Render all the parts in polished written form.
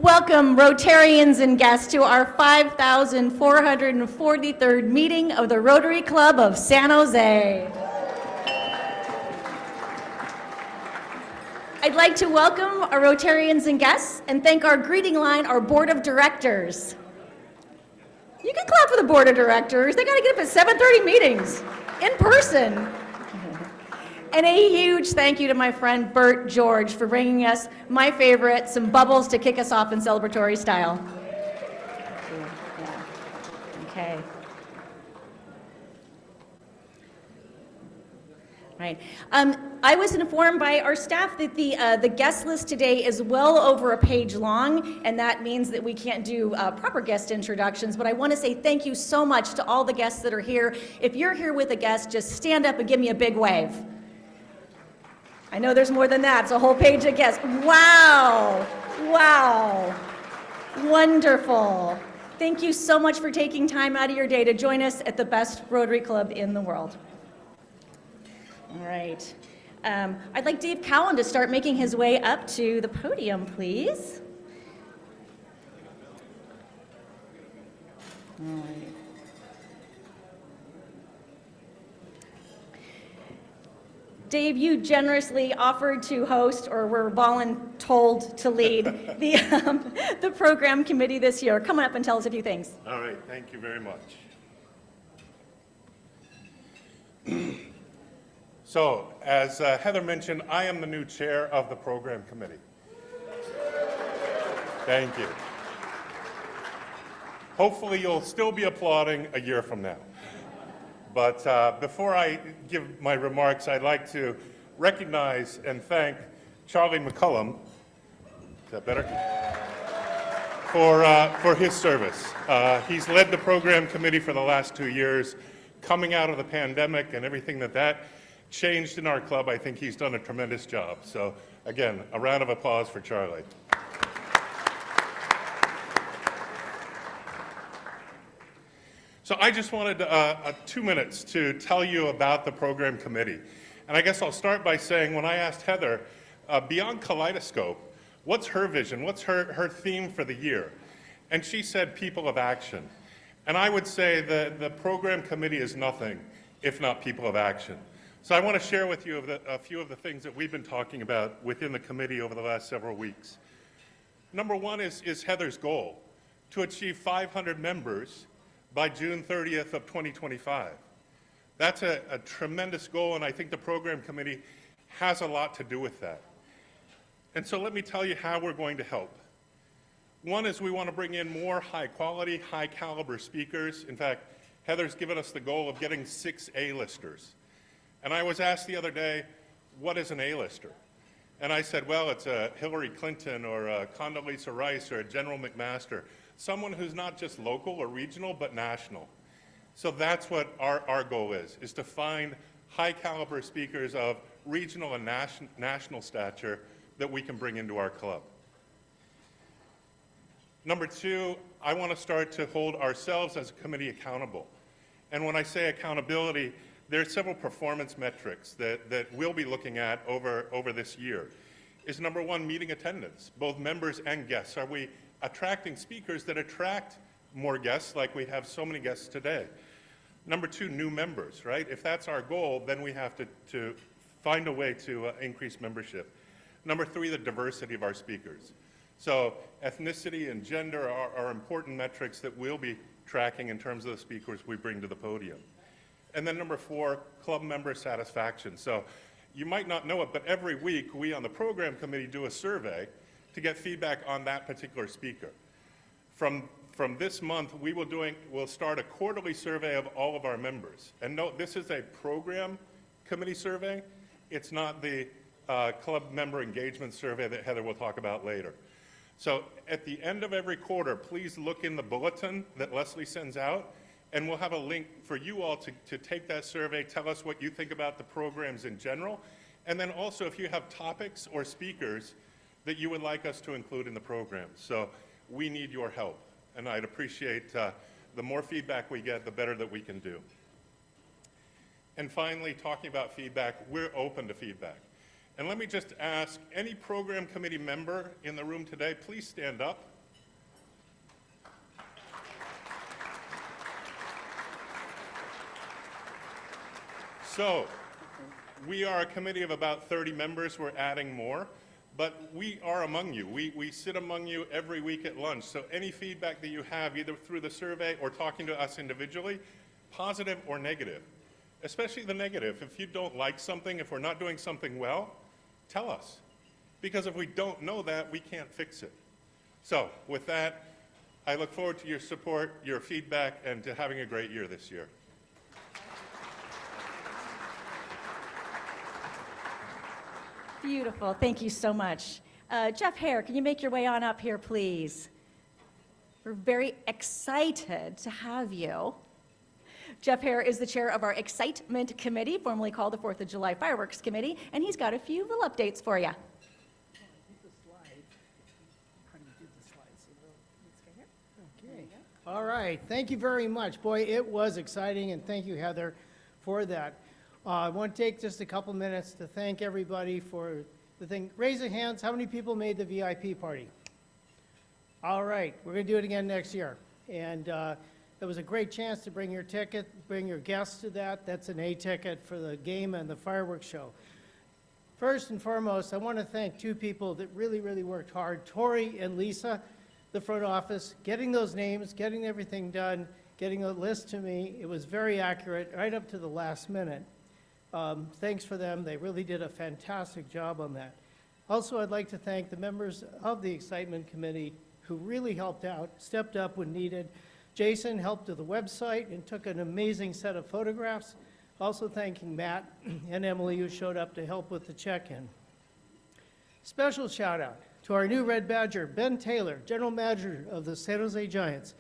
Welcome, Rotarians and guests, to our 5,443rd meeting of the Rotary Club of San Jose. I'd like to welcome our Rotarians and guests and thank our greeting line, our Board of Directors. You can clap for the Board of Directors. They got to get up at 7:30 meetings in person. And a huge thank you to my friend Bert George for bringing us my favorite, some bubbles to kick us off in celebratory style. Okay. Right. I was informed by our staff that the guest list today is well over a page long, and that means that we can't do proper guest introductions, but I want to say thank you so much to all the guests that are here. If you're here with a guest, just stand up and give me a big wave. I know there's more than that. It's a whole page of guests. Wow. Wow. Wonderful. Thank you so much for taking time out of your day to join us at the best Rotary Club in the world. All right. I'd like Dave Cowan to start making his way up to the podium, please. All right. Dave, you generously offered to host, or were voluntold to lead, the program committee this year. Come on up and tell us a few things. All right, thank you very much. So, as Heather mentioned, I am the new chair of the program committee. Thank you. Hopefully you'll still be applauding a year from now. But before I give my remarks, I'd like to recognize and thank Charlie McCullum, is that better? For his service. He's led the program committee for the last 2 years. Coming out of the pandemic and everything that changed in our club, I think he's done a tremendous job. So again, a round of applause for Charlie. So I just wanted 2 minutes to tell you about the program committee. And I guess I'll start by saying, when I asked Heather, beyond Kaleidoscope, what's her vision? What's her theme for the year? And she said, people of action. And I would say that the program committee is nothing if not people of action. So I want to share with you a few of the things that we've been talking about within the committee over the last several weeks. Number one is Heather's goal, to achieve 500 members by June 30th of 2025. That's a tremendous goal, and I think the program committee has a lot to do with that. And so let me tell you how we're going to help. One is we want to bring in more high-quality, high-caliber speakers. In fact, Heather's given us the goal of getting 6 A-listers. And I was asked the other day, what is an A-lister? And I said, well, it's a Hillary Clinton or a Condoleezza Rice or a General McMaster. Someone who's not just local or regional, but national. So that's what our goal is to find high caliber speakers of regional and national stature that we can bring into our club. Number two, I want to start to hold ourselves as a committee accountable. And when I say accountability, there are several performance metrics that we'll be looking at over this year. Is number one, meeting attendance, both members and guests. Are we attracting speakers that attract more guests like we have so many guests today? Number two, new members, right? If that's our goal, then we have to find a way to increase membership. Number three, the diversity of our speakers. So ethnicity and gender are important metrics that we'll be tracking in terms of the speakers we bring to the podium. And then number four, club member satisfaction. So you might not know it, but every week we on the program committee do a survey to get feedback on that particular speaker. From this month, we'll start a quarterly survey of all of our members. And note, this is a program committee survey. It's not the club member engagement survey that Heather will talk about later. So at the end of every quarter, please look in the bulletin that Leslie sends out, and we'll have a link for you all to take that survey, tell us what you think about the programs in general, and then also if you have topics or speakers that you would like us to include in the program. So we need your help, and I'd appreciate the more feedback we get, the better that we can do. And finally, talking about feedback, we're open to feedback. And let me just ask, any program committee member in the room today, please stand up. So, we are a committee of about 30 members. We're adding more, but we are among you. We sit among you every week at lunch. So any feedback that you have, either through the survey or talking to us individually, positive or negative, especially the negative. If you don't like something, if we're not doing something well, tell us. Because if we don't know that, we can't fix it. So with that, I look forward to your support, your feedback, and to having a great year this year. Beautiful. Thank you so much. Jeff Hare, can you make your way on up here, please? We're very excited to have you. Jeff Hare is the chair of our Excitement Committee, formerly called the 4th of July Fireworks Committee, and he's got a few little updates for you. Okay. All right. Thank you very much. Boy, it was exciting, and thank you, Heather, for that. I want to take just a couple minutes to thank everybody for the thing. Raise your hands. How many people made the VIP party? All right. We're going to do it again next year. And it was a great chance to bring your ticket, bring your guests to that. That's an A ticket for the game and the fireworks show. First and foremost, I want to thank two people that really, really worked hard, Tori and Lisa, the front office, getting those names, getting everything done, getting a list to me. It was very accurate, right up to the last minute. Thanks for them. They really did a fantastic job on that. Also, I'd like to thank the members of the Excitement Committee who really helped out, stepped up when needed. Jason helped with the website and took an amazing set of photographs. Also thanking Matt and Emily who showed up to help with the check-in. Special shout out to our new Red Badger, Ben Taylor, General Manager of the San Jose Giants.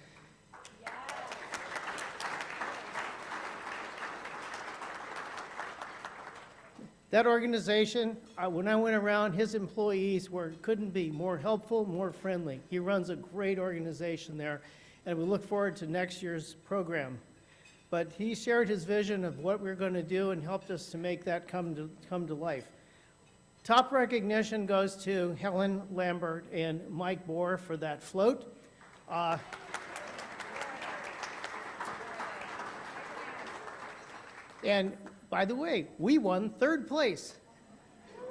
That organization, when I went around, his employees couldn't be more helpful, more friendly. He runs a great organization there, and we look forward to next year's program. But he shared his vision of what we're going to do and helped us to make that come to life. Top recognition goes to Helen Lambert and Mike Bohr for that float. And by the way, we won third place.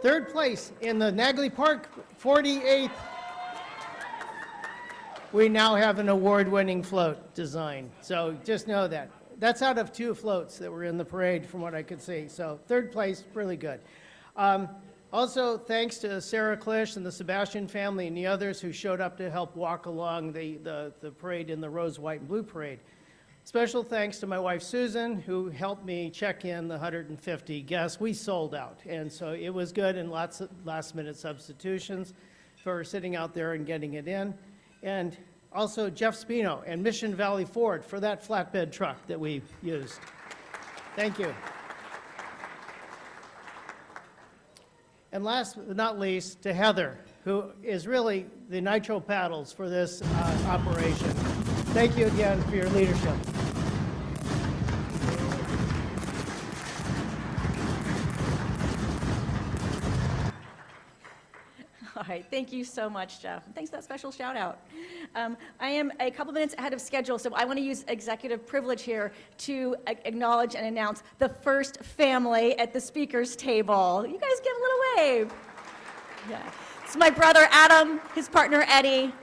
Third place in the Nagley Park 48th. We now have an award-winning float design. So just know that. That's out of 2 floats that were in the parade from what I could see. So third place, really good. Also, thanks to Sarah Klish and the Sebastian family and the others who showed up to help walk along the parade in the Rose, White, and Blue parade. Special thanks to my wife, Susan, who helped me check in the 150 guests. We sold out, and so it was good, and lots of last-minute substitutions for sitting out there and getting it in. And also Jeff Spino and Mission Valley Ford for that flatbed truck that we used. Thank you. And last but not least, to Heather, who is really the nitro paddles for this operation. Thank you again for your leadership. All right, thank you so much, Jeff. Thanks for that special shout out. I am a couple minutes ahead of schedule, so I want to use executive privilege here to acknowledge and announce the first family at the speaker's table. You guys give a little wave. Yeah. It's my brother Adam, his partner Eddie,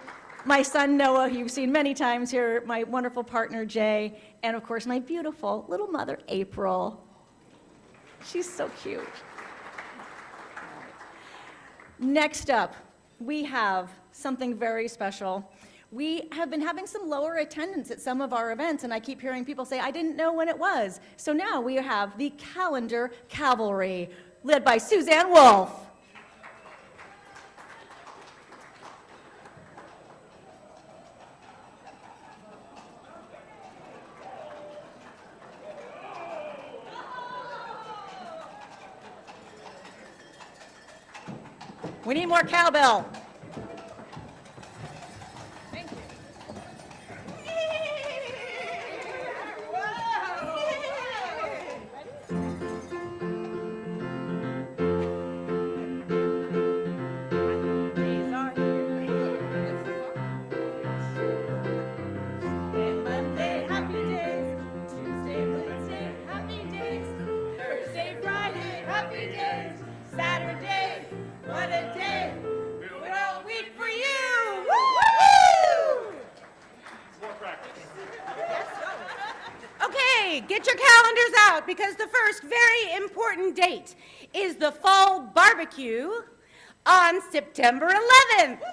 my son Noah, who you've seen many times here, my wonderful partner Jay, and of course my beautiful little mother April. She's so cute. Next up, we have something very special. We have been having some lower attendance at some of our events, and I keep hearing people say, I didn't know when it was. So now we have the Calendar Cavalry, led by Suzanne Wolf. We need more cowbell. Thank you. get your calendars out because the first very important date is the fall barbecue on September 11th. Woo!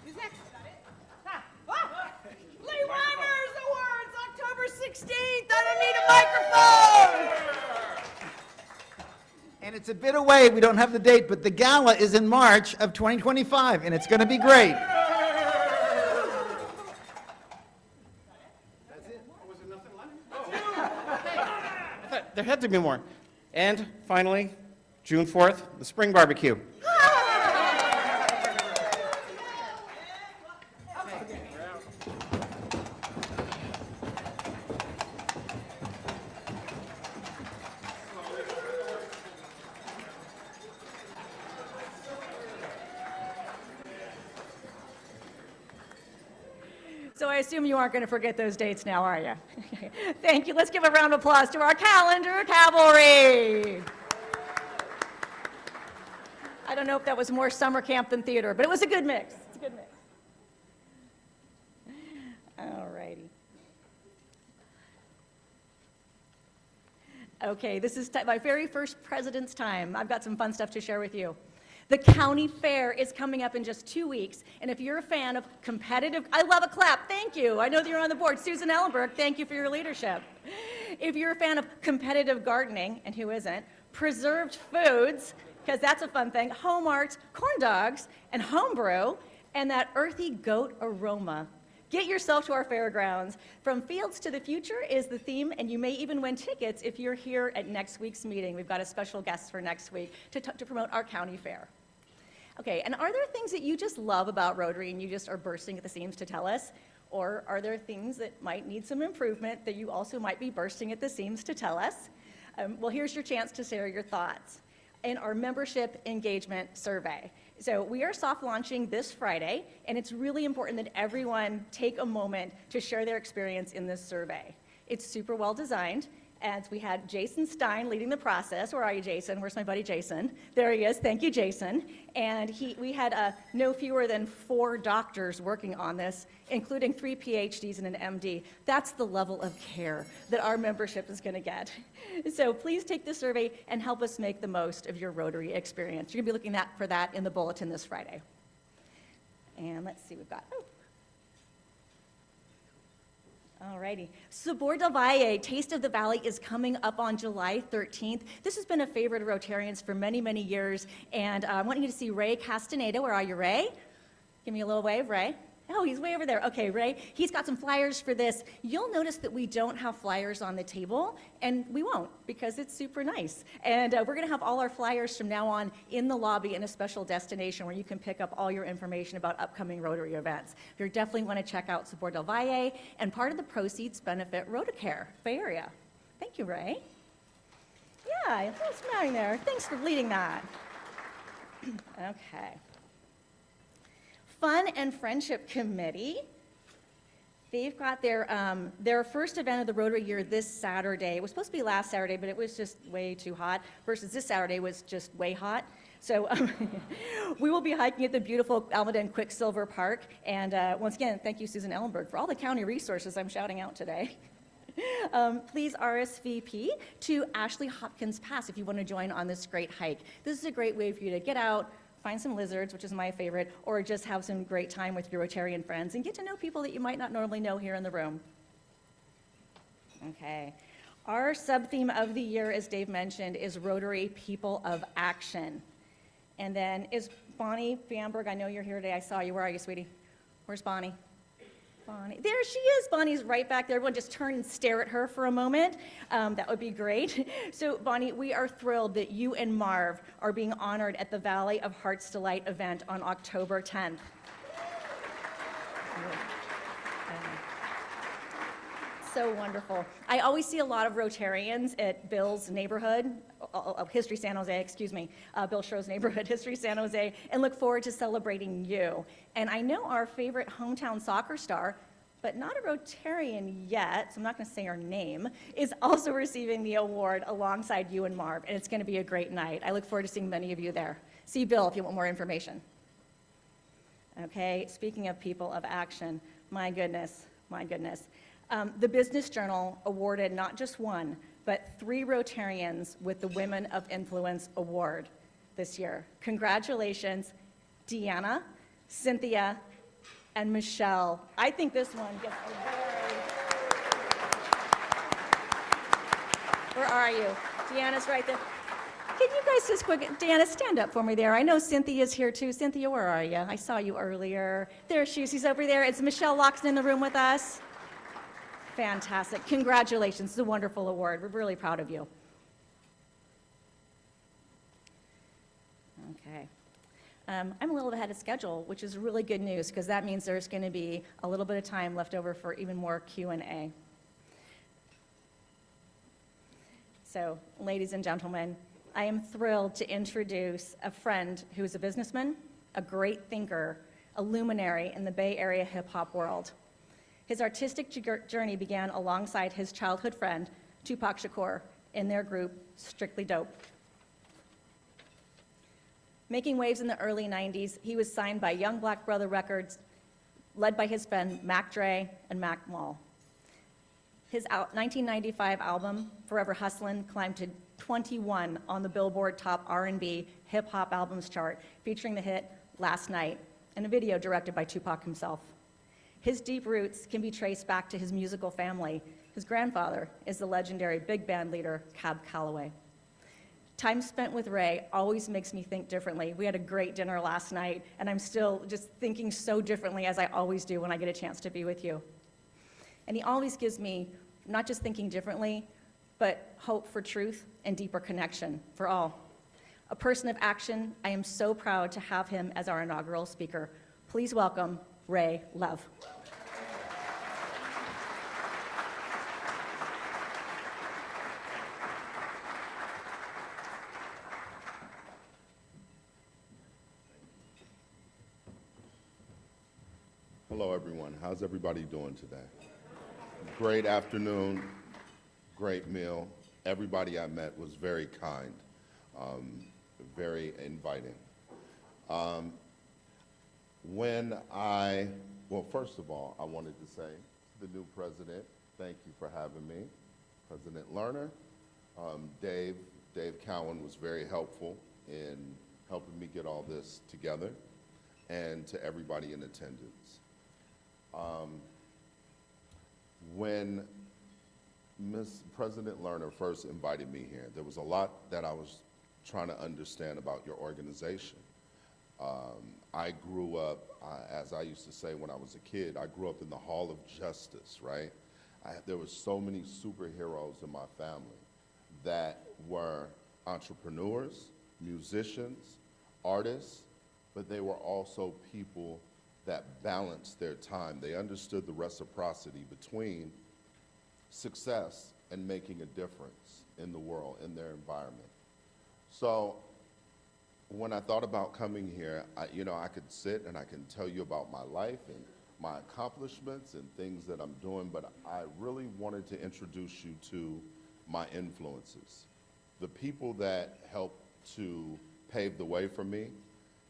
Who's next? Lee Reimers Awards, October 16th. I don't need a microphone. And it's a bit away, we don't have the date, but the gala is in March of 2025, and it's going to be great. There had to be more. And finally, June 4th, the spring barbecue. So I assume you aren't going to forget those dates now, are you? Thank you. Let's give a round of applause to our calendar cavalry. I don't know if that was more summer camp than theater, but it was a good mix. It's a good mix. All righty. Okay, this is my very first President's Time. I've got some fun stuff to share with you. The county fair is coming up in just 2 weeks, and if you're a fan of competitive, I love a clap, thank you. I know that you're on the board. Susan Ellenberg, thank you for your leadership. If you're a fan of competitive gardening, and who isn't, preserved foods, because that's a fun thing, home art, corn dogs, and homebrew, and that earthy goat aroma. Get yourself to our fairgrounds. From Fields to the Future is the theme, and you may even win tickets if you're here at next week's meeting. We've got a special guest for next week to promote our county fair. Okay, and are there things that you just love about Rotary and you just are bursting at the seams to tell us? Or are there things that might need some improvement that you also might be bursting at the seams to tell us? Well, here's your chance to share your thoughts in our membership engagement survey. So we are soft launching this Friday, and it's really important that everyone take a moment to share their experience in this survey. It's super well designed, and we had Jason Stein leading the process. Where are you, Jason? Where's my buddy Jason? There he is. Thank you, Jason. And we had no fewer than 4 doctors working on this, including 3 PhDs and an MD. That's the level of care that our membership is going to get. So please take the survey and help us make the most of your Rotary experience. You're going to be looking for that in the bulletin this Friday. And let's see, we've got, Alrighty. Sabor del Valle, Taste of the Valley, is coming up on July 13th. This has been a favorite of Rotarians for many, many years, and I want you to see Ray Castaneda. Where are you, Ray? Give me a little wave, Ray. Oh, he's way over there. Okay, Ray, he's got some flyers for this. You'll notice that we don't have flyers on the table, and we won't because it's super nice. And we're going to have all our flyers from now on in the lobby in a special destination where you can pick up all your information about upcoming Rotary events. You definitely want to check out Sabor del Valle, and part of the proceeds benefit Rotacare Bay Area. Thank you, Ray. Yeah, a little smiling there. Thanks for leading that. Okay. Fun and Friendship Committee. They've got their first event of the Rotary year this Saturday. It was supposed to be last Saturday, but it was just way too hot, versus this Saturday was just way hot. So we will be hiking at the beautiful Almaden Quicksilver Park. And once again, thank you, Susan Ellenberg, for all the county resources I'm shouting out today. Please RSVP to Ashley Hopkins Pass if you want to join on this great hike. This is a great way for you to get out, find some lizards, which is my favorite, or just have some great time with your Rotarian friends and get to know people that you might not normally know here in the room. Okay. Our sub-theme of the year, as Dave mentioned, is Rotary People of Action. And then is Bonnie Bamberg, I know you're here today. I saw you. Where are you, sweetie? Where's Bonnie? Bonnie. There she is. Bonnie's right back there. Everyone just turn and stare at her for a moment. That would be great. So, Bonnie, we are thrilled that you and Marv are being honored at the Valley of Heart's Delight event on October 10th. So wonderful. I always see a lot of Rotarians at Bill's neighborhood, History San Jose, excuse me, Bill Schro's neighborhood, History San Jose, and look forward to celebrating you. And I know our favorite hometown soccer star, but not a Rotarian yet, so I'm not going to say her name, is also receiving the award alongside you and Marv, and it's going to be a great night. I look forward to seeing many of you there. See Bill if you want more information. Okay, speaking of people of action, my goodness. My goodness. The Business Journal awarded not just one, but 3 Rotarians with the Women of Influence Award this year. Congratulations, Deanna, Cynthia, and Michelle. I think this one gets a very... Where are you? Deanna's right there. Can you guys just quick, Deanna, stand up for me there. I know Cynthia's here too. Cynthia, where are you? I saw you earlier. There she is. She's over there. Is Michelle Loxton in the room with us? Fantastic. Congratulations. It's a wonderful award. We're really proud of you. Okay. I'm a little ahead of schedule, which is really good news because that means there's going to be a little bit of time left over for even more Q&A. So, ladies and gentlemen, I am thrilled to introduce a friend who is a businessman, a great thinker, a luminary in the Bay Area hip-hop world. His artistic journey began alongside his childhood friend, Tupac Shakur, in their group, Strictly Dope. Making waves in the early 90s, he was signed by Young Black Brother Records, led by his friend Mac Dre and Mac Mall. His 1995 album, Forever Hustlin', climbed to 21 on the Billboard Top R&B Hip Hop Albums chart, featuring the hit Last Night, and a video directed by Tupac himself. His deep roots can be traced back to his musical family. His grandfather is the legendary big band leader, Cab Calloway. Time spent with Ray always makes me think differently. We had a great dinner last night, and I'm still just thinking so differently as I always do when I get a chance to be with you. And he always gives me not just thinking differently, but hope for truth and deeper connection for all. A person of action, I am so proud to have him as our inaugural speaker. Please welcome Ray Love. Hello, everyone. How's everybody doing today? Great afternoon, great meal. Everybody I met was very kind, very inviting. Well, first of all, I wanted to say to the new president, thank you for having me. President Lerner, Dave Cowan was very helpful in helping me get all this together, and to everybody in attendance. When President Lerner first invited me here, there was a lot that I was trying to understand about your organization. I grew up, as I used to say when I was a kid, I grew up in the Hall of Justice, right? There were so many superheroes in my family that were entrepreneurs, musicians, artists, but they were also people that balanced their time. They understood the reciprocity between success and making a difference in the world, in their environment. So when I thought about coming here, I could sit and I can tell you about my life and my accomplishments and things that I'm doing, but I really wanted to introduce you to my influences. The people that helped to pave the way for me,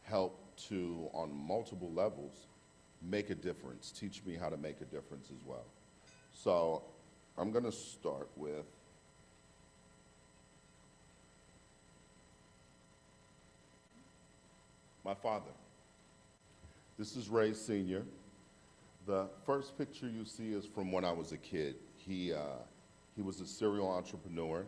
helped to, on multiple levels, make a difference, teach me how to make a difference as well. So I'm going to start with my father. This is Ray Sr. The first picture you see is from when I was a kid. He was a serial entrepreneur,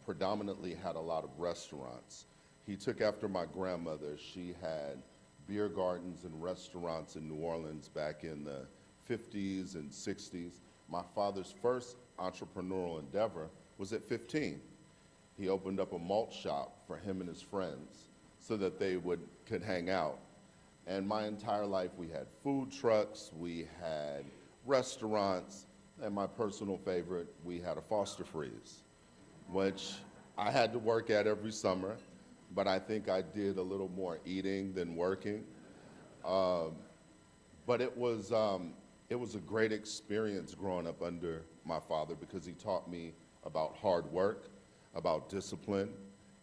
predominantly had a lot of restaurants. He took after my grandmother. She had beer gardens and restaurants in New Orleans back in the 50s and 60s. My father's first entrepreneurial endeavor was at 15. He opened up a malt shop for him and his friends so that they could hang out. And my entire life we had food trucks, we had restaurants, and my personal favorite, we had a Foster Freeze, which I had to work at every summer, but I think I did a little more eating than working. But it was a great experience growing up under my father because he taught me about hard work, about discipline.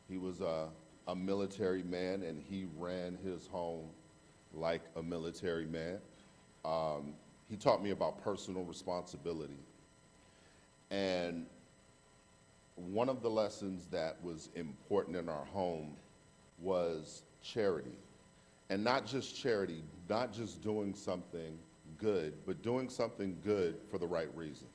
He was a military man, and he ran his home like a military man. he taught me about personal responsibility. And one of the lessons that was important in our home was charity. And not just charity, not just doing something good, but doing something good for the right reasons.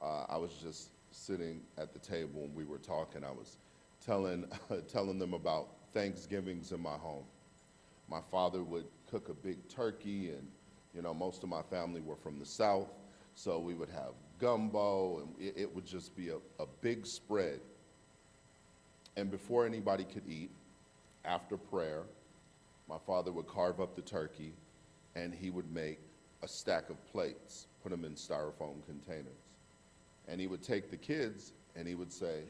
I was just sitting at the table and we were talking. I was telling them about Thanksgivings in my home. My father would cook a big turkey, and you know, most of my family were from the South, so we would have gumbo, and it would just be a big spread. And before anybody could eat, after prayer, my father would carve up the turkey, and he would make a stack of plates, put them in styrofoam containers. And he would take the kids, and he would say,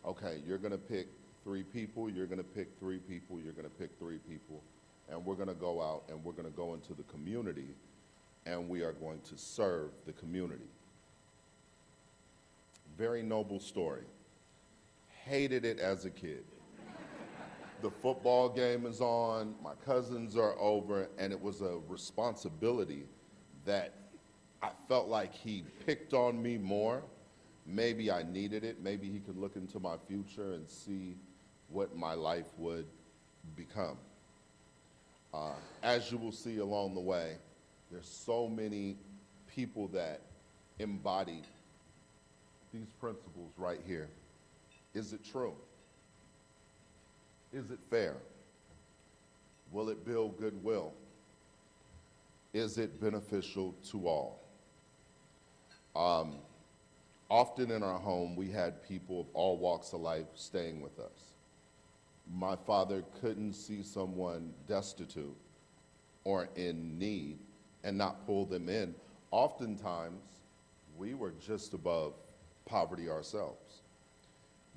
okay, you're gonna pick 3 people, you're gonna pick 3 people, you're gonna pick 3 people, and we're gonna go out and we're gonna go into the community, and we are going to serve the community. Very noble story. Hated it as a kid. The football game is on, my cousins are over, and it was a responsibility that I felt like he picked on me more. Maybe I needed it. Maybe he could look into my future and see what my life would become. As you will see along the way, there's so many people that embody these principles right here. Is it true? Is it fair? Will it build goodwill? Is it beneficial to all? Often in our home, we had people of all walks of life staying with us. My father couldn't see someone destitute or in need and not pull them in. Oftentimes, we were just above poverty ourselves.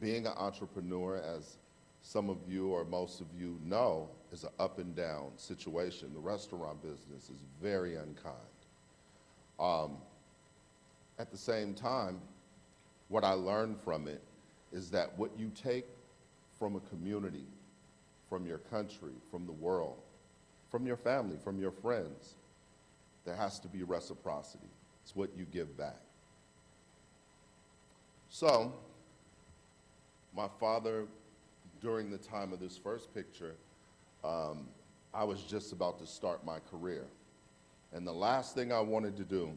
Being an entrepreneur, as some of you or most of you know, is an up and down situation. The restaurant business is very unkind. At the same time, what I learned from it is that what you take from a community, from your country, from the world, from your family, from your friends, there has to be reciprocity. It's what you give back. So, my father, during the time of this first picture, I was just about to start my career. And the last thing I wanted to do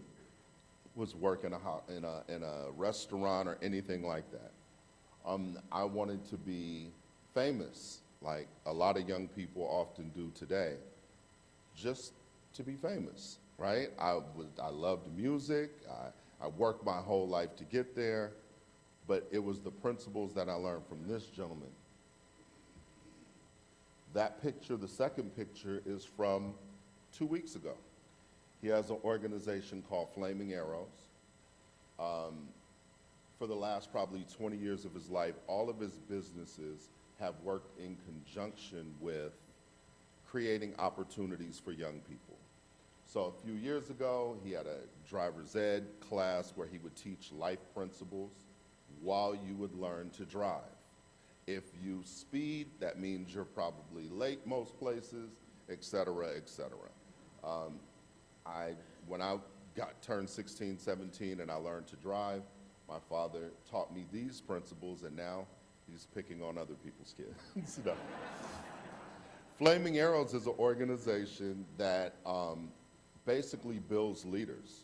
was work in a restaurant or anything like that. I wanted to be famous, like a lot of young people often do today, just to be famous, right? I loved music. I worked my whole life to get there, but it was the principles that I learned from this gentleman. That picture, the second picture, is from 2 weeks ago. He has an organization called Flaming Arrows. For the last probably 20 years of his life, all of his businesses have worked in conjunction with creating opportunities for young people. So a few years ago, he had a driver's ed class where he would teach life principles while you would learn to drive. If you speed, that means you're probably late most places, et cetera, et cetera. When I turned 16, 17, and I learned to drive, my father taught me these principles, and now he's picking on other people's kids. No. Flaming Arrows is an organization that basically builds leaders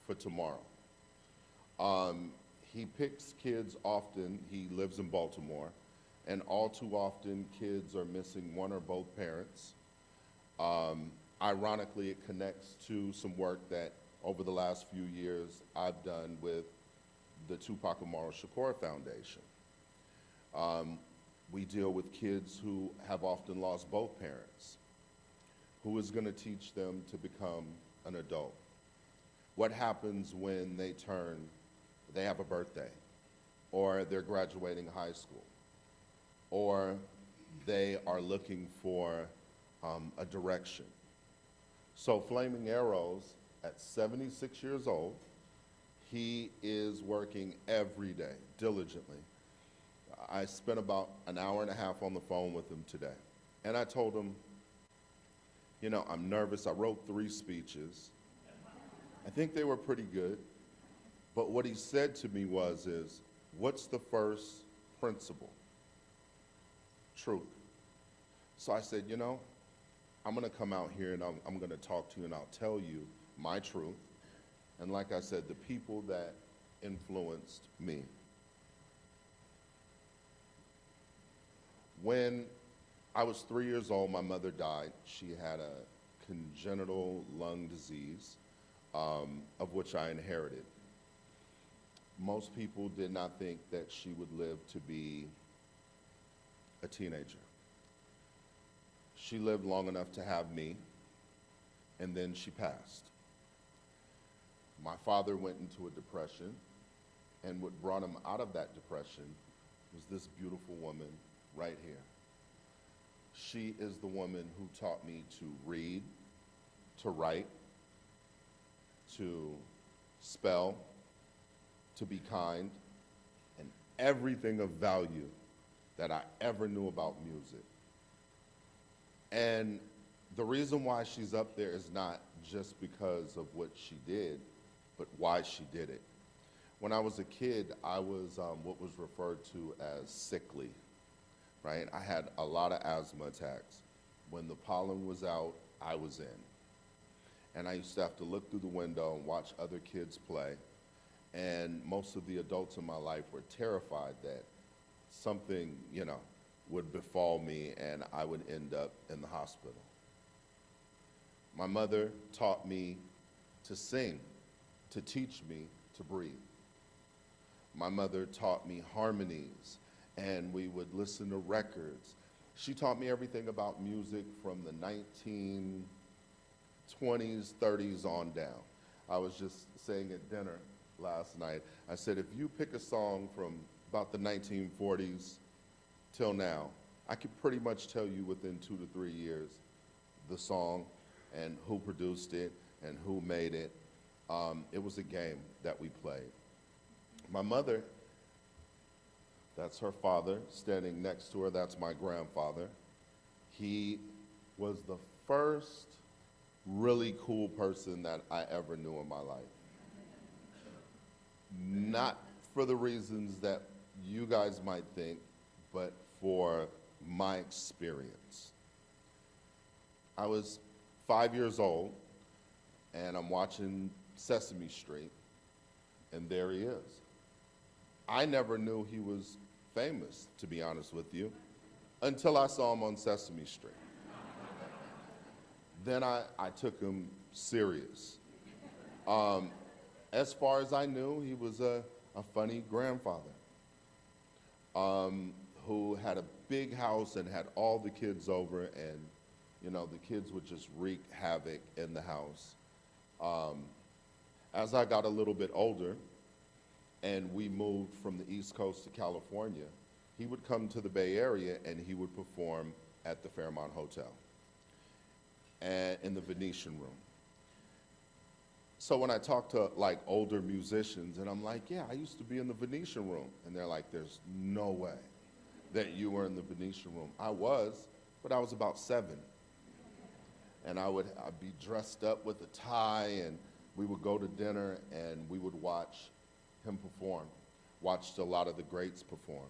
for tomorrow. He picks kids often, he lives in Baltimore, and all too often kids are missing one or both parents. Ironically, it connects to some work that over the last few years I've done with the Tupac Amaru Shakur Foundation. We deal with kids who have often lost both parents. Who is going to teach them to become an adult? What happens when they have a birthday, or they're graduating high school, or they are looking for a direction? So Flaming Arrows, at 76 years old, he is working every day, diligently. I spent about an hour and a half on the phone with him today. And I told him, you know, I'm nervous. I wrote 3 speeches. I think they were pretty good. But what he said to me is, what's the first principle? Truth. So I said, you know, I'm going to come out here and I'm going to talk to you and I'll tell you my truth. And like I said, the people that influenced me. When I was 3 years old, my mother died. She had a congenital lung disease, of which I inherited. Most people did not think that she would live to be a teenager. She lived long enough to have me, and then she passed. My father went into a depression, and what brought him out of that depression was this beautiful woman right here. She is the woman who taught me to read, to write, to spell, to be kind, and everything of value that I ever knew about music. And the reason why she's up there is not just because of what she did, but why she did it. When I was a kid, I was what was referred to as sickly, right? I had a lot of asthma attacks. When the pollen was out, I was in. And I used to have to look through the window and watch other kids play. And most of the adults in my life were terrified that something, you know, would befall me and I would end up in the hospital. My mother taught me to sing, to teach me to breathe. My mother taught me harmonies, and we would listen to records. She taught me everything about music from the 1920s, 30s on down. I was just saying at dinner last night, I said, if you pick a song from about the 1940s till now, I could pretty much tell you within 2 to 3 years the song and who produced it and who made it. It was a game that we played. My mother, that's her father. Standing next to her, that's my grandfather. He was the first really cool person that I ever knew in my life. Not for the reasons that you guys might think, but for my experience. I was 5 years old, and I'm watching Sesame Street, and there he is. I never knew he was famous, to be honest with you, until I saw him on Sesame Street. Then I took him serious. As far as I knew, he was a funny grandfather who had a big house and had all the kids over, and you know, the kids would just wreak havoc in the house. As I got a little bit older and we moved from the East Coast to California, he would come to the Bay Area and he would perform at the Fairmont Hotel and in the Venetian room. So when I talk to like older musicians and I'm like, yeah, I used to be in the Venetian room, and they're like, there's no way that you were in the Venetian room. I was, but I was about 7. And I'd be dressed up with a tie, and we would go to dinner and we would watch him perform. Watched a lot of the greats perform.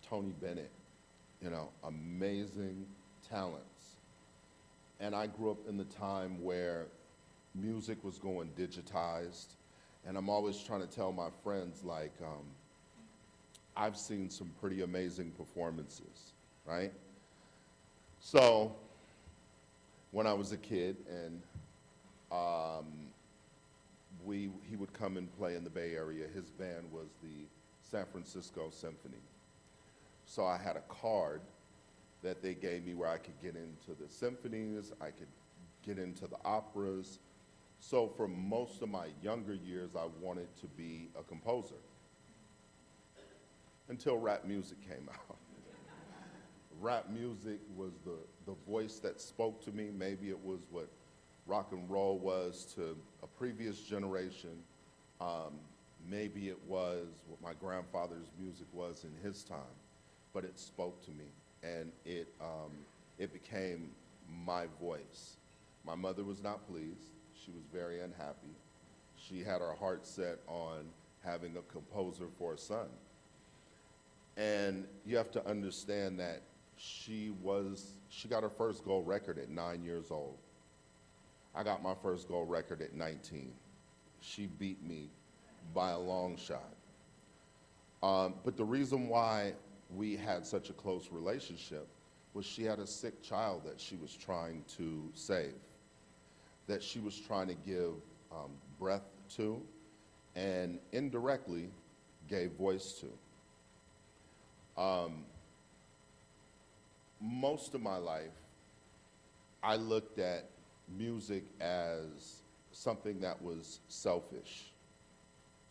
Tony Bennett, you know, amazing talents. And I grew up in the time where music was going digitized, and I'm always trying to tell my friends, like, I've seen some pretty amazing performances, right? So when I was a kid, and he would come and play in the Bay Area. His band was the San Francisco Symphony. So I had a card that they gave me where I could get into the symphonies, I could get into the operas. So for most of my younger years, I wanted to be a composer until rap music came out. Rap music was the voice that spoke to me. Maybe it was what rock and roll was to a previous generation. Maybe it was what my grandfather's music was in his time, but it spoke to me, and it became my voice. My mother was not pleased. She was very unhappy. She had her heart set on having a composer for a son. And you have to understand that she got her first gold record at 9 years old. I got my first gold record at 19. She beat me by a long shot. But the reason why we had such a close relationship was she had a sick child that she was trying to save, that she was trying to give breath to, and indirectly gave voice to. Most of my life, I looked at music as something that was selfish,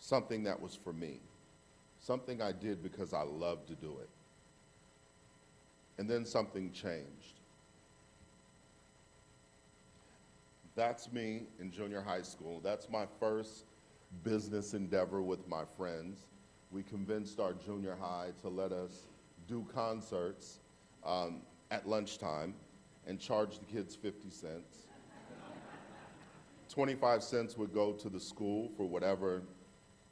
something that was for me, something I did because I loved to do it. And then something changed. That's me in junior high school. That's my first business endeavor with my friends. We convinced our junior high to let us do concerts at lunchtime and charge the kids 50 cents. 25 cents would go to the school for whatever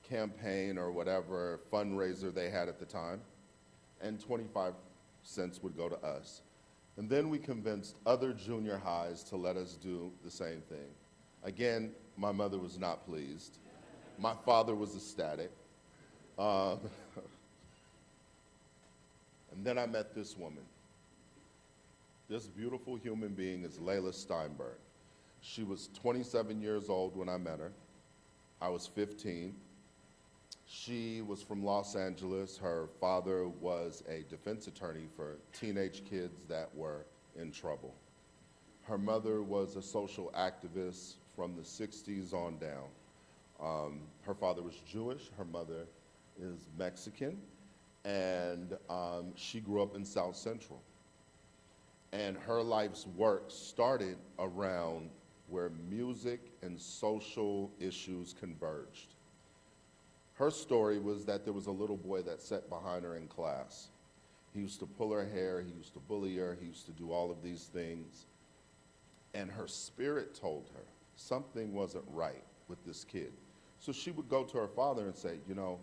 campaign or whatever fundraiser they had at the time, and 25 cents would go to us. And then we convinced other junior highs to let us do the same thing. Again, my mother was not pleased. My father was ecstatic. And then I met this woman. This beautiful human being is Layla Steinberg. She was 27 years old when I met her. I was 15. She was from Los Angeles. Her father was a defense attorney for teenage kids that were in trouble. Her mother was a social activist from the 60s on down. Her father was Jewish, her mother is Mexican, and she grew up in South Central. And her life's work started around where music and social issues converged. Her story was that there was a little boy that sat behind her in class. He used to pull her hair, he used to bully her, he used to do all of these things. And her spirit told her something wasn't right with this kid. So she would go to her father and say, you know,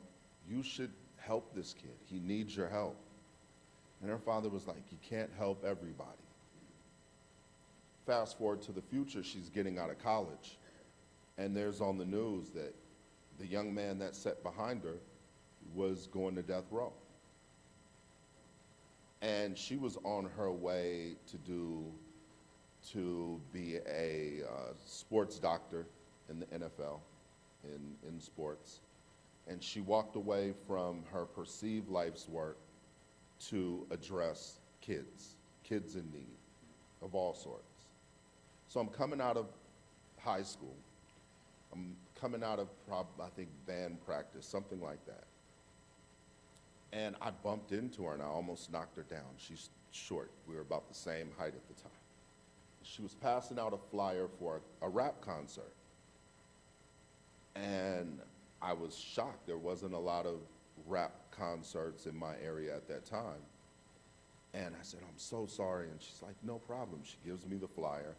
you should help this kid. He needs your help. And her father was like, you can't help everybody. Fast forward to the future, she's getting out of college. And there's on the news that the young man that sat behind her was going to death row. And she was on her way to be a sports doctor in the NFL, in sports. And she walked away from her perceived life's work to address kids in need of all sorts. So I'm coming out of high school. I'm coming out of, I think, band practice, something like that. And I bumped into her and I almost knocked her down. She's short. We were about the same height at the time. She was passing out a flyer for a rap concert. And I was shocked. There wasn't a lot of rap concerts in my area at that time. And I said, I'm so sorry. And she's like, no problem. She gives me the flyer.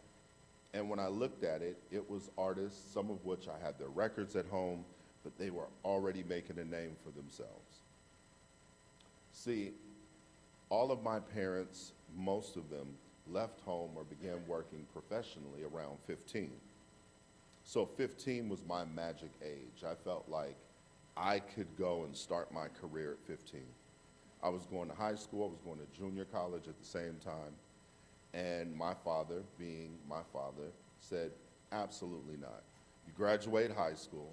And when I looked at it, it was artists, some of which I had their records at home, but they were already making a name for themselves. See, all of my parents, most of them, left home or began working professionally around 15. So 15 was my magic age. I felt like I could go and start my career at 15. I was going to high school, I was going to junior college at the same time. And my father, being my father, said, absolutely not. You graduate high school,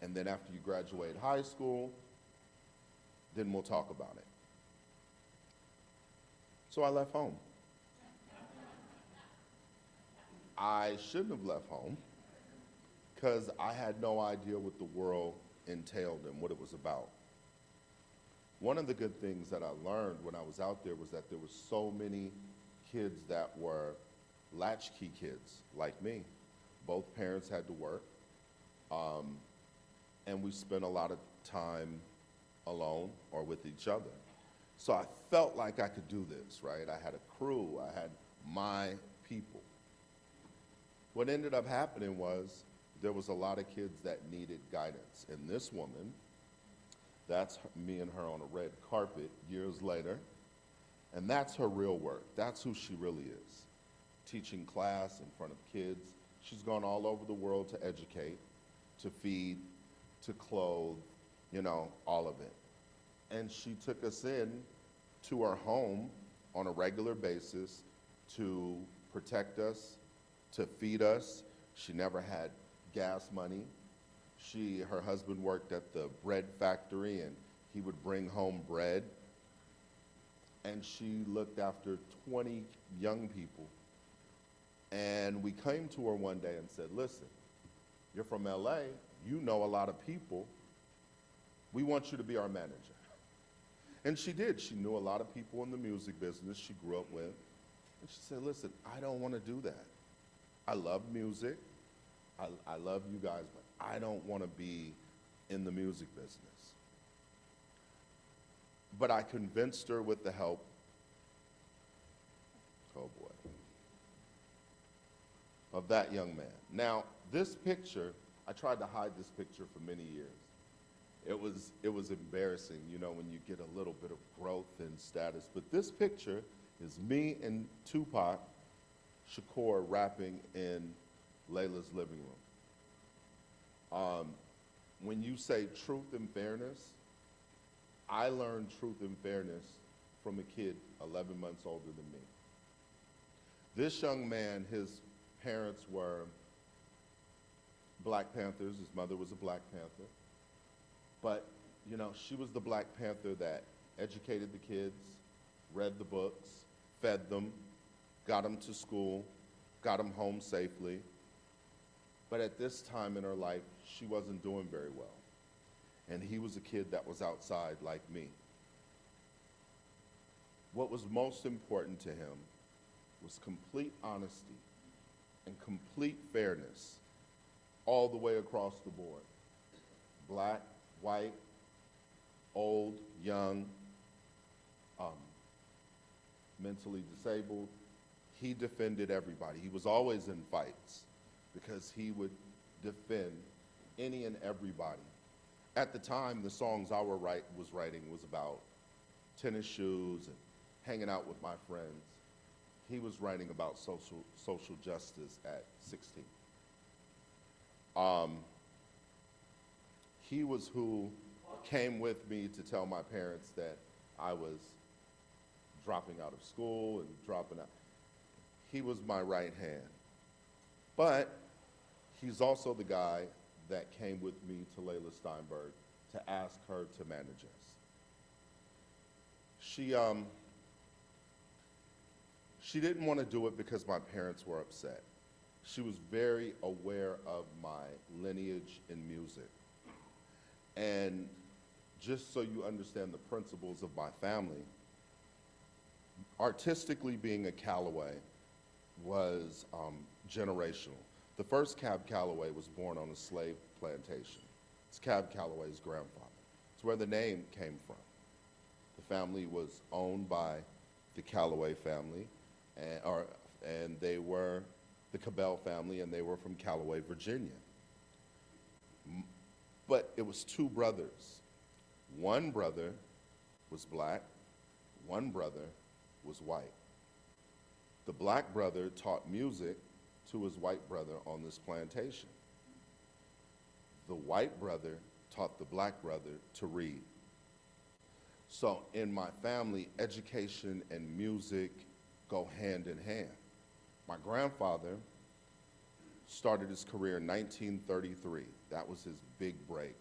and then after you graduate high school, then we'll talk about it. So I left home. I shouldn't have left home because I had no idea what the world entailed and what it was about. One of the good things that I learned when I was out there was that there were so many kids that were latchkey kids like me. Both parents had to work, and we spent a lot of time alone or with each other. So I felt like I could do this, right? I had a crew, I had my people. What ended up happening was there was a lot of kids that needed guidance. And this woman, that's me and her on a red carpet years later, and that's her real work. That's who she really is. Teaching class in front of kids. She's gone all over the world to educate, to feed, to clothe, you know, all of it. And she took us in to her home on a regular basis to protect us, to feed us. She never had gas money. Her husband worked at the bread factory, and he would bring home bread. And she looked after 20 young people. And we came to her one day and said, listen, you're from LA, you know a lot of people. We want you to be our manager. And she did. She knew a lot of people in the music business she grew up with. And she said, listen, I don't want to do that. I love music. I love you guys, but I don't want to be in the music business. But I convinced her with the help, oh boy, of that young man. Now, this picture, I tried to hide this picture for many years. It was embarrassing, you know, when you get a little bit of growth and status. But this picture is me and Tupac Shakur rapping in Layla's living room. When you say truth and fairness, I learned truth and fairness from a kid 11 months older than me. This young man, his parents were Black Panthers. His mother was a Black Panther. But, you know, she was the Black Panther that educated the kids, read the books, fed them, got them to school, got them home safely. But at this time in her life, she wasn't doing very well. And he was a kid that was outside like me. What was most important to him was complete honesty and complete fairness all the way across the board. Black, white, old, young, mentally disabled. He defended everybody. He was always in fights because he would defend any and everybody. At the time, the songs I was writing was about tennis shoes and hanging out with my friends. He was writing about social justice at 16. He was who came with me to tell my parents that I was dropping out of school and dropping out. He was my right hand. But he's also the guy that came with me to Layla Steinberg to ask her to manage us. She didn't want to do it because my parents were upset. She was very aware of my lineage in music. And just so you understand the principles of my family, artistically being a Callaway was generational. The first Cab Calloway was born on a slave plantation. It's Cab Calloway's grandfather. It's where the name came from. The family was owned by the Calloway family, and they were the Cabell family, and they were from Callaway, Virginia. But it was two brothers. One brother was black, one brother was white. The black brother taught music to his white brother on this plantation. The white brother taught the black brother to read. So in my family, education and music go hand in hand. My grandfather started his career in 1933. That was his big break.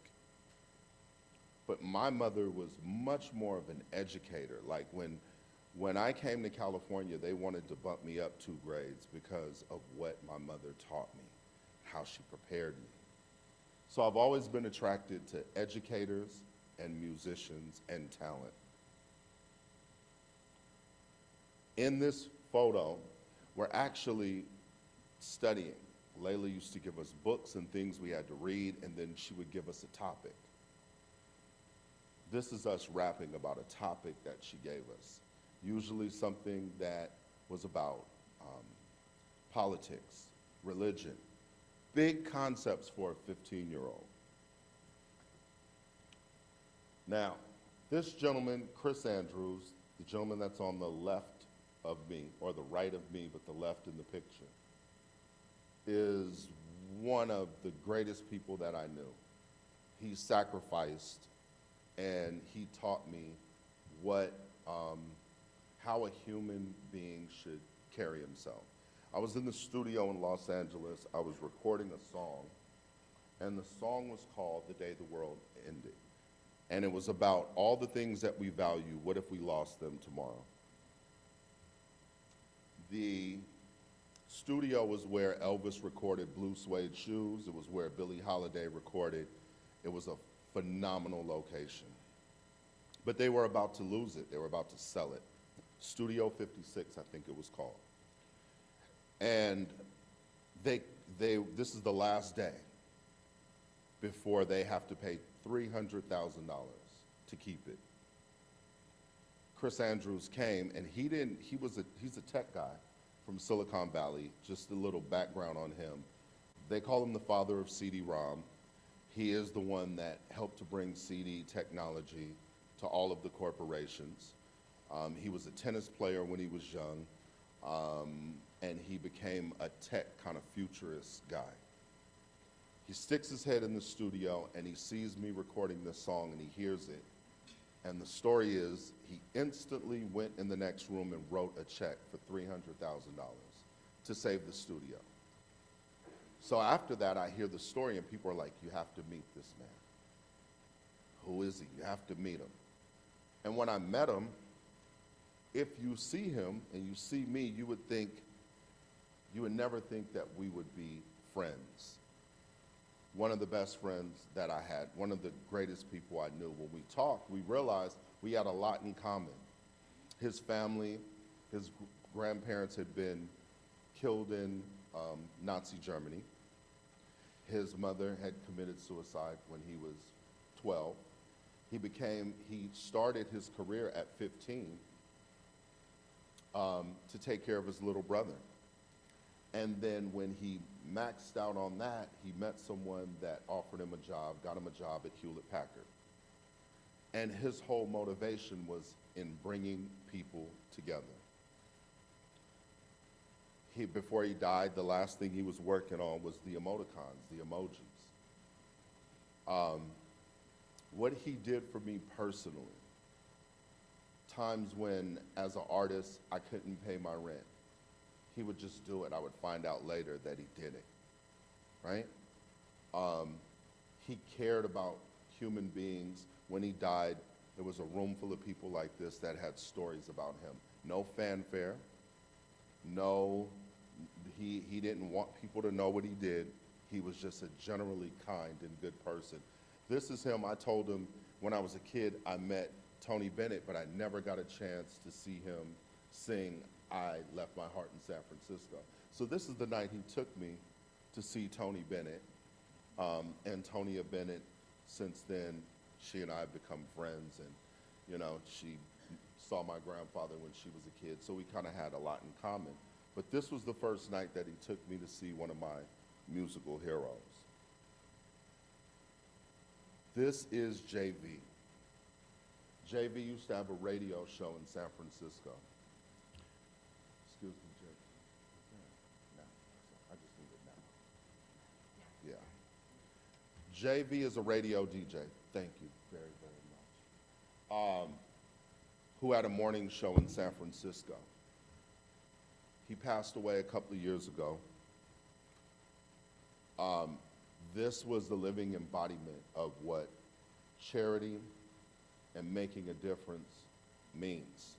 But my mother was much more of an educator. Like when I came to California, they wanted to bump me up 2 grades because of what my mother taught me, how she prepared me. So I've always been attracted to educators and musicians and talent. In this photo, we're actually studying. Layla used to give us books and things we had to read, and then she would give us a topic. This is us rapping about a topic that she gave us, usually something that was about politics, religion. Big concepts for a 15-year-old. Now, this gentleman, Chris Andrews, the gentleman that's on the left of me, or the right of me, but the left in the picture, is one of the greatest people that I knew. He sacrificed, and he taught me how a human being should carry himself. I was in the studio in Los Angeles. I was recording a song, and the song was called The Day the World Ended. And it was about all the things that we value. What if we lost them tomorrow? The studio was where Elvis recorded Blue Suede Shoes. It was where Billie Holiday recorded. It was a phenomenal location. But they were about to lose it. They were about to sell it. Studio 56, I think it was called. And this is the last day before they have to pay $300,000 to keep it. Chris Andrews came, and he's a tech guy from Silicon Valley. Just a little background on him. They call him the father of CD-ROM. He is the one that helped to bring CD technology to all of the corporations. He was a tennis player when he was young, and he became a tech kind of futurist guy. He sticks his head in the studio, and he sees me recording this song, and he hears it. And the story is, he instantly went in the next room and wrote a check for $300,000 to save the studio. So after that, I hear the story, and people are like, you have to meet this man. Who is he? You have to meet him. And when I met him, if you see him and you see me, you would never think that we would be friends. One of the best friends that I had, one of the greatest people I knew. When we talked, we realized we had a lot in common. His family, his grandparents had been killed in Nazi Germany. His mother had committed suicide when he was 12. He started his career at 15 to take care of his little brother. And then when he maxed out on that, he met someone that offered him a job, got him a job at Hewlett-Packard. And his whole motivation was in bringing people together. Before he died, the last thing he was working on was the emoticons, the emojis. What he did for me personally, times when, as an artist, I couldn't pay my rent, he would just do it. I would find out later that he did it, right? He cared about human beings. When he died, there was a room full of people like this that had stories about him. No fanfare, he didn't want people to know what he did. He was just a generally kind and good person. This is him. I told him when I was a kid, I met Tony Bennett, but I never got a chance to see him sing I Left My Heart in San Francisco. So this is the night he took me to see Tony Bennett. Antonia Bennett, since then, she and I have become friends, and she saw my grandfather when she was a kid, so we kind of had a lot in common. But this was the first night that he took me to see one of my musical heroes. This is JV. JV used to have a radio show in San Francisco. Excuse me, JV. No, I just need it now. Yeah. JV is a radio DJ. Thank you very, very much. Who had a morning show in San Francisco. He passed away a couple of years ago. This was the living embodiment of what charity and making a difference means.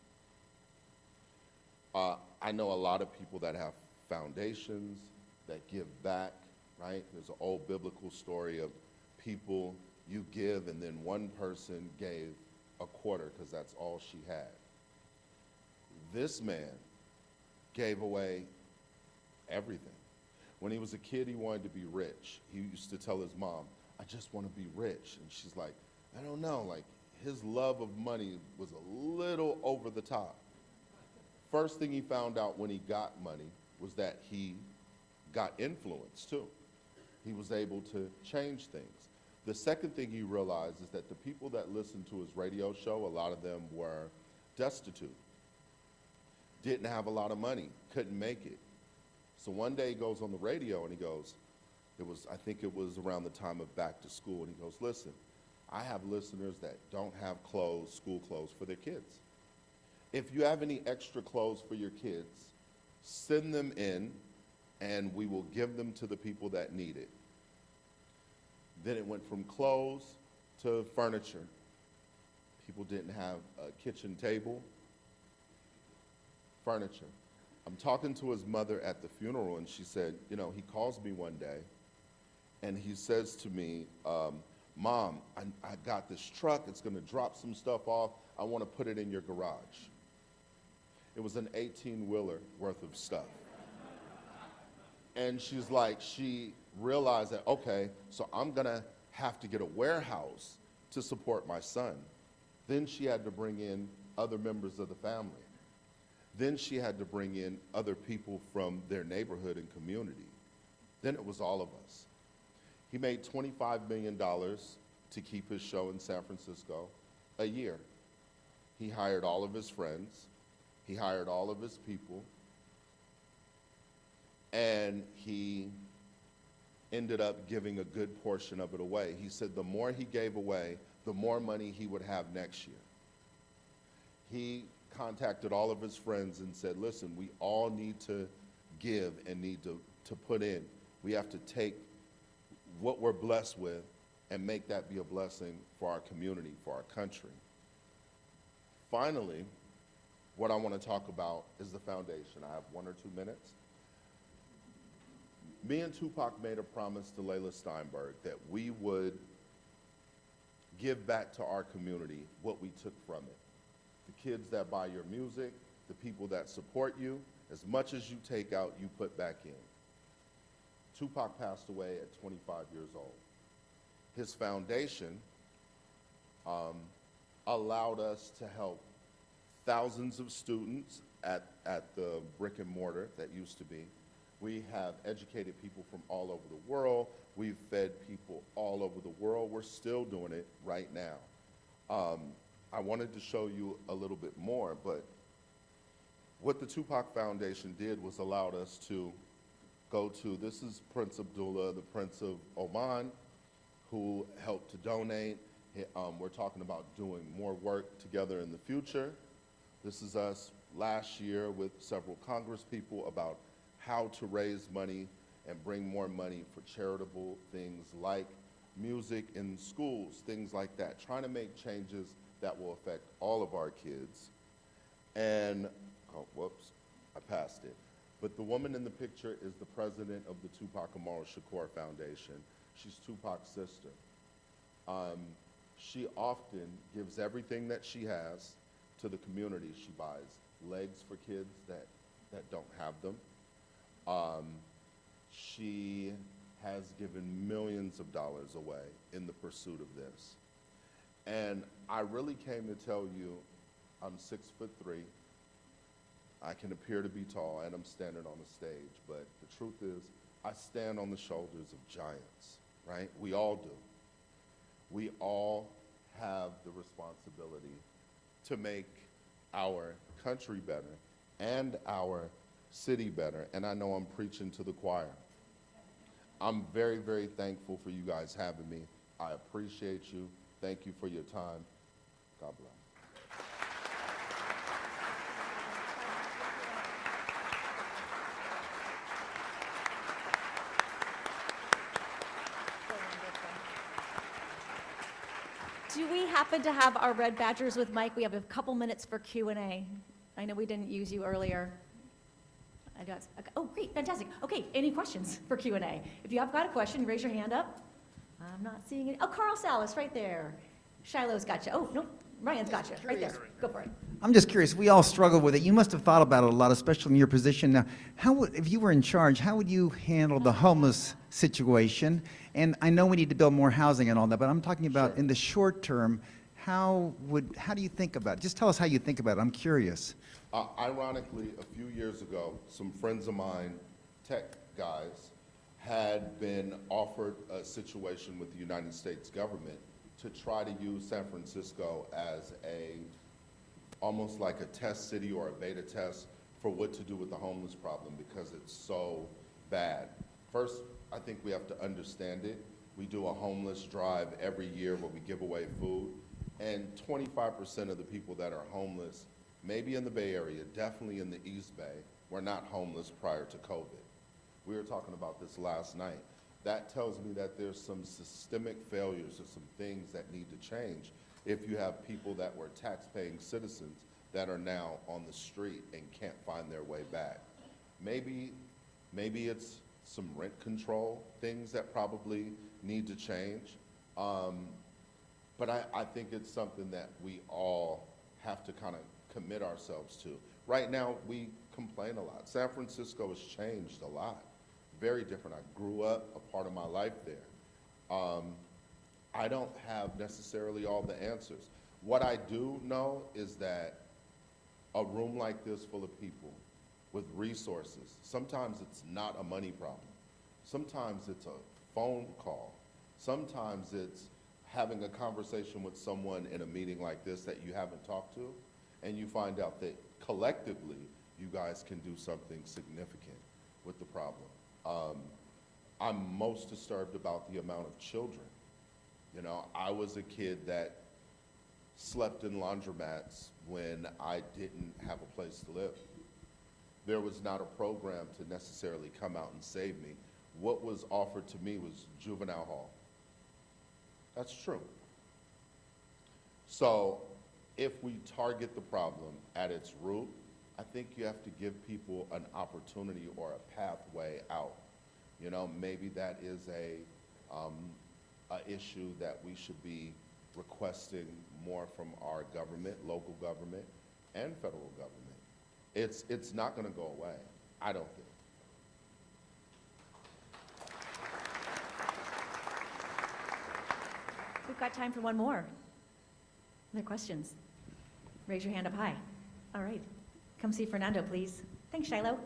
I know a lot of people that have foundations that give back, right? There's an old biblical story of people, you give, and then one person gave a quarter because that's all she had. This man gave away everything. When he was a kid, he wanted to be rich. He used to tell his mom, I just want to be rich. And she's like, I don't know, like his love of money was a little over the top. First thing he found out when he got money was that he got influence too. He was able to change things. The second thing he realized is that the people that listened to his radio show, a lot of them were destitute, didn't have a lot of money, couldn't make it. So one day he goes on the radio and he goes, I think it was around the time of back to school, and he goes, listen, I have listeners that don't have clothes, school clothes for their kids. If you have any extra clothes for your kids, send them in and we will give them to the people that need it. Then it went from clothes to furniture. People didn't have a kitchen table, furniture. I'm talking to his mother at the funeral, and she said, you know, he calls me one day, and he says to me, Mom, I got this truck. It's going to drop some stuff off. I want to put it in your garage. It was an 18-wheeler worth of stuff. And she's like, she realized that, okay, so I'm going to have to get a warehouse to support my son. Then she had to bring in other members of the family. Then she had to bring in other people from their neighborhood and community. Then it was all of us. He made $25 million to keep his show in San Francisco a year. He hired all of his friends. He hired all of his people. And he ended up giving a good portion of it away. He said the more he gave away, the more money he would have next year. He contacted all of his friends and said, listen, we all need to give and need to put in. We have to take what we're blessed with and make that be a blessing for our community, for our country. Finally, what I want to talk about is the foundation. I have 1 or 2 minutes. Me and Tupac made a promise to Layla Steinberg that we would give back to our community what we took from it. The kids that buy your music, the people that support you, as much as you take out, you put back in. Tupac passed away at 25 years old. His foundation allowed us to help thousands of students at the brick and mortar that used to be. We have educated people from all over the world. We've fed people all over the world. We're still doing it right now. I wanted to show you a little bit more, but what the Tupac Foundation did was allowed us to go to, this is Prince Abdullah, the Prince of Oman, who helped to donate. We're talking about doing more work together in the future. This is us last year with several Congress people about how to raise money and bring more money for charitable things like music in schools, things like that, trying to make changes that will affect all of our kids. And, oh, whoops, I passed it. But the woman in the picture is the president of the Tupac Amaru Shakur Foundation. She's Tupac's sister. She often gives everything that she has to the community. She buys legs for kids that don't have them. She has given millions of dollars away in the pursuit of this. And I really came to tell you, I'm 6'3". I can appear to be tall, and I'm standing on a stage, but the truth is, I stand on the shoulders of giants, right? We all do. We all have the responsibility to make our country better and our city better, and I know I'm preaching to the choir. I'm very, very thankful for you guys having me. I appreciate you. Thank you for your time. God bless. Do we happen to have our red badgers with Mike? We have a couple minutes for Q&A. I know we didn't use you earlier. Oh, great, fantastic. Okay, any questions for Q&A? If you have got a question, raise your hand up. I'm not seeing it. Oh, Carl Salas, right there. Shiloh's got you. Oh, no, Ryan's got you, right there. Go for it. I'm just curious, we all struggle with it. You must have thought about it a lot, especially in your position now. If you were in charge, how would you handle the homeless situation? And I know we need to build more housing and all that, but I'm talking about in the short term, how do you think about it? Just tell us how you think about it. I'm curious. Ironically, a few years ago, some friends of mine guys had been offered a situation with the United States government to try to use San Francisco as almost like a test city or a beta test for what to do with the homeless problem because it's so bad. First, I think we have to understand it. We do a homeless drive every year where we give away food, and 25% of the people that are homeless, maybe in the Bay Area, definitely in the East Bay, were not homeless prior to COVID. We were talking about this last night. That tells me that there's some systemic failures or some things that need to change if you have people that were tax-paying citizens that are now on the street and can't find their way back. Maybe it's some rent control things that probably need to change. But I think it's something that we all have to kind of commit ourselves to. Right now, we complain a lot. San Francisco has changed a lot. Very different. I grew up a part of my life there. I don't have necessarily all the answers. What I do know is that a room like this full of people with resources, sometimes it's not a money problem. Sometimes it's a phone call. Sometimes it's having a conversation with someone in a meeting like this that you haven't talked to, and you find out that collectively you guys can do something significant with the problem. I'm most disturbed about the amount of children. You know, I was a kid that slept in laundromats when I didn't have a place to live. There was not a program to necessarily come out and save me. What was offered to me was juvenile hall. That's true. So if we target the problem at its root, I think you have to give people an opportunity or a pathway out. You know, maybe that is a issue that we should be requesting more from our government, local government, and federal government. It's not going to go away, I don't think. We've got time for one more. Other questions? Raise your hand up high. All right. Come see Fernando, please. Thanks, Shiloh.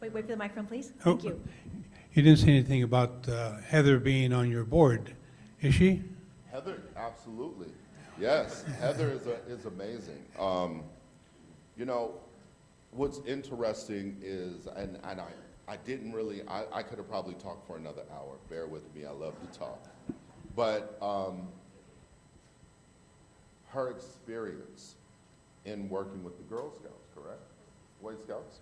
Wait for the microphone, please. Thank you. You didn't say anything about Heather being on your board, is she? Heather, absolutely. Yes, Heather is amazing. You know, what's interesting is, and I didn't really, I could have probably talked for another hour. Bear with me, I love to talk. But her experience in working with the Girl Scouts, correct? Boy Scouts?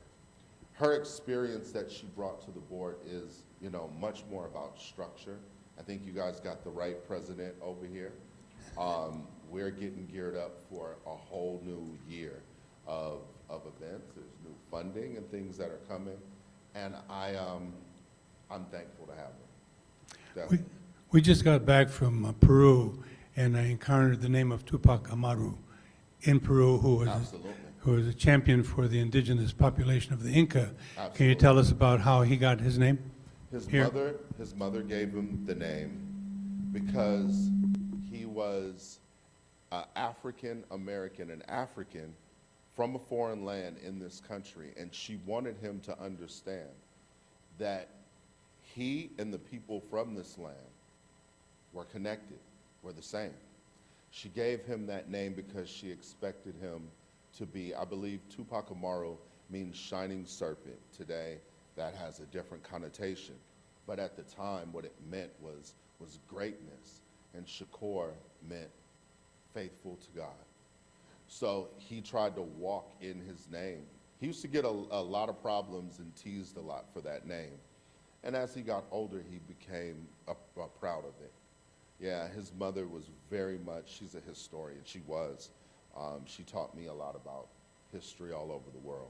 Her experience that she brought to the board is, you know, much more about structure. I think you guys got the right president over here. We're getting geared up for a whole new year of events. There's new funding and things that are coming, and I'm thankful to have her. Definitely. We just got back from Peru, and I encountered the name of Tupac Amaru in Peru, who was a champion for the indigenous population of the Inca. Absolutely. Can you tell us about how he got his name? His mother gave him the name because he was African American, an African from a foreign land in this country, and she wanted him to understand that he and the people from this land were connected, were the same. She gave him that name because she expected him to be, I believe Tupac Amaru means shining serpent. Today, that has a different connotation. But at the time, what it meant was greatness, and Shakur meant faithful to God. So he tried to walk in his name. He used to get a lot of problems and teased a lot for that name. And as he got older, he became proud of it. Yeah, his mother was very much, she's a historian, she was. She taught me a lot about history all over the world.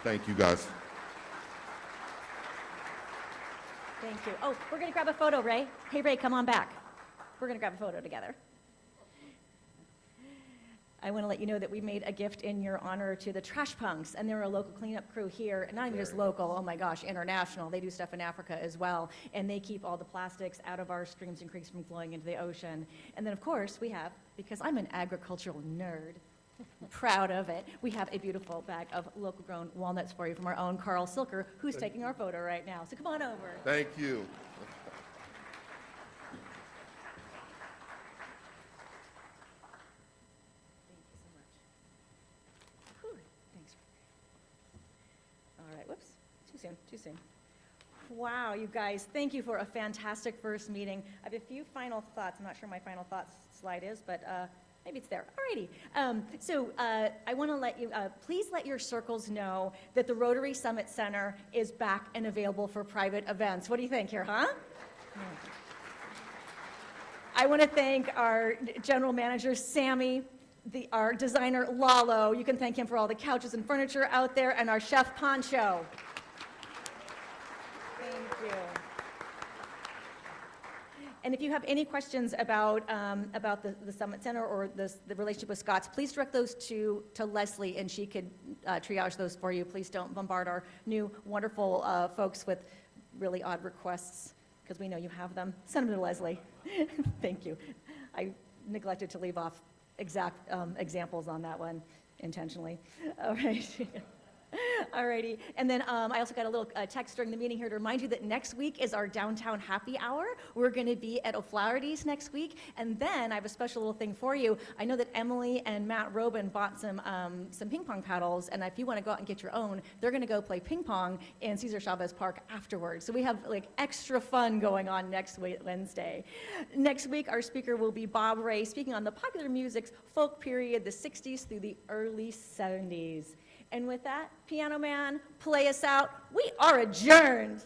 Thank you, guys. Thank you. Oh, we're going to grab a photo, Ray. Hey, Ray, come on back. We're going to grab a photo together. I want to let you know that we made a gift in your honor to the Trash Punks, and they're a local cleanup crew here, and not even just local, oh my gosh, international. They do stuff in Africa as well, and they keep all the plastics out of our streams and creeks from flowing into the ocean. And then, of course, we have, because I'm an agricultural nerd, Proud of it. We have a beautiful bag of local grown walnuts for you from our own Carl Silker, who's taking our photo right now. So come on over. Thank you. Thank you so much. Whew, thanks. All right, whoops, too soon. Wow, you guys, thank you for a fantastic first meeting. I have a few final thoughts. I'm not sure my final thoughts slide is, but maybe it's there. Alrighty. I want to let you, please let your circles know that the Rotary Summit Center is back and available for private events. What do you think here, huh? I want to thank our general manager, Sammy, our designer, Lalo. You can thank him for all the couches and furniture out there, and our chef, Poncho. Thank you. And if you have any questions about the Summit Center or the relationship with Scott's, please direct those to Leslie, and she could triage those for you. Please don't bombard our new wonderful folks with really odd requests, because we know you have them. Send them to Leslie. Thank you. I neglected to leave off exact examples on that one intentionally. All right. Alrighty, and then I also got a little text during the meeting here to remind you that next week is our downtown happy hour. We're going to be at O'Flaherty's next week, and then I have a special little thing for you. I know that Emily and Matt Robin bought some ping pong paddles, and if you want to go out and get your own, they're going to go play ping pong in Cesar Chavez Park afterwards. So we have like extra fun going on next Wednesday. Next week, our speaker will be Bob Ray, speaking on the popular music's folk period, the 60s through the early 70s. And with that, Piano Man, play us out. We are adjourned.